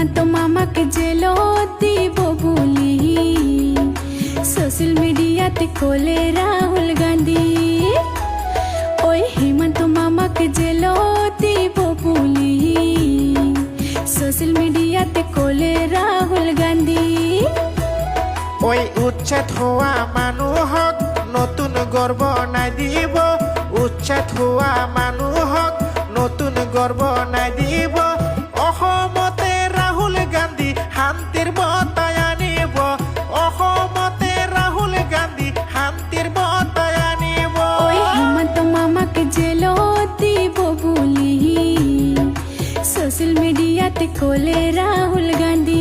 হিমন্ত মামাকে জেলত দিব বুলি সোশ্যাল মিডিয়াতে কোলে রাহুল গান্ধী। ওই হিমন্ত মামাকে জেলত দিব বুলি সোশ্যাল মিডিয়াতে কোলে রাহুল গান্ধী। ওই উচ্ছেদ হোৱা মানুহক নতুন গৰ্ব নাই দিব, উচ্ছেদ হোৱা মানুহক নতুন গৰ্ব নাই দিব। অসমতে ৰাহুল গান্ধী শান্তিৰ বঁটাই আনিব, অসমতে ৰাহুল গান্ধী শান্তিৰ বঁটাই আনিব। ওই হিমন্ত মামাকে জেলত দিব বুলি সোশ্যাল মিডিয়াতে কোলে রাহুল গান্ধী।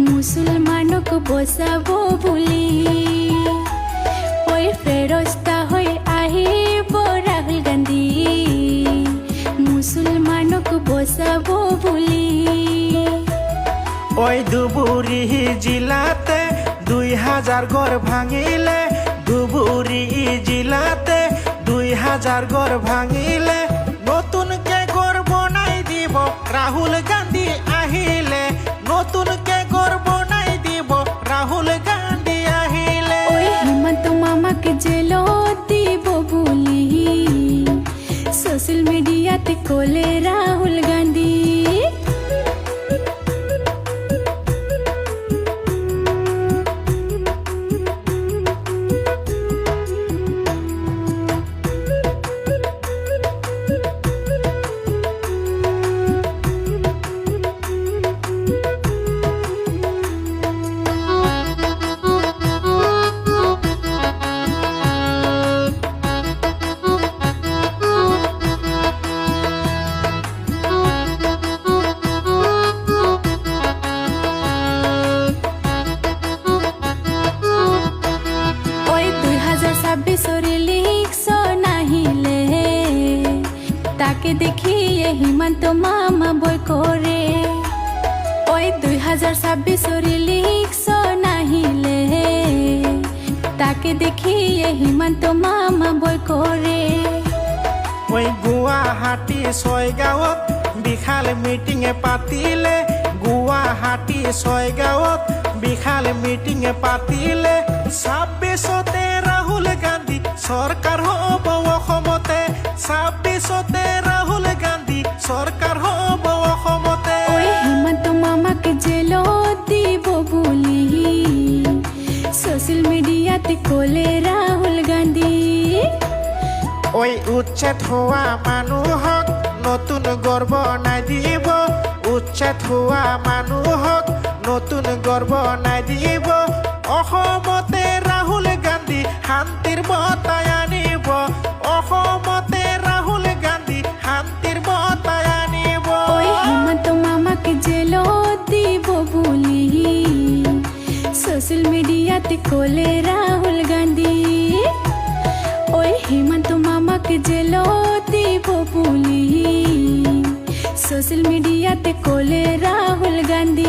মুসলমানক বচাবো বুলি ওই ফেরস্তা হৈ আহিব রাহুল গান্ধী মুসলমানক বচাবো বুলি। ওই ধুবুৰী জিলাতে 2000 ঘৰ ভাঙিলে, ধুবুৰী জিলাতে 2000 ঘৰ ভাঙিলে। নতুনকে ঘৰ বনাই দিব ৰাহুল গান্ধী আহিলে, নতুনকে ঘৰ বনাই দিব রাহুল গান্ধী আহিলে। ওই হিমন্ত মামাকে জেলত দিব বুলি সোশ্যাল মিডিয়াতে কোলে রাহুল গান্ধী। তাকে দেখিয়ে হিমন্ত মামা বই করে। ওই 2026 ইলেকশন আহিলে তাকে দেখিয়ে হিমন্ত মামা বই করে। ওই গুৱাহাটী 6 গাঁৱত বিশাল মিটিং পাতিলে, গুৱাহাটী 6 গাঁৱত বিশাল মিটিং পাতিলে। 26তে ৰাহুল গান্ধী চৰকাৰ হ'ব অসমতে, 26তে ৰাহুল গান্ধী চৰকাৰ হ'ব অসমতে। ওই হিমন্ত মামাকে জেলত দিব বুলি সোশ্যাল মিডিয়াতে কোলে রাহুল গান্ধী। ওই উচ্ছেদ হোৱা মানুহক নতুন গৰ্ব নাই দিব, উচ্ছেদ হোৱা মানুহক নতুন গৰ্ব নাই দিব। অসমতে ৰাহুল গান্ধী শান্তিৰ বঁটাই আনিব, অসমতে ৰাহুল গান্ধী শান্তিৰ বঁটাই আনিব। ওই হিমন্ত মামাকে জেলত দিব বুলি সোশ্যাল মিডিয়াতে কোলে রাহুল গান্ধী। ওই হিমন্ত মামাকে জেলত দিব বুলি সোশ্যাল মিডিয়াতে কোলে রাহুল গান্ধী।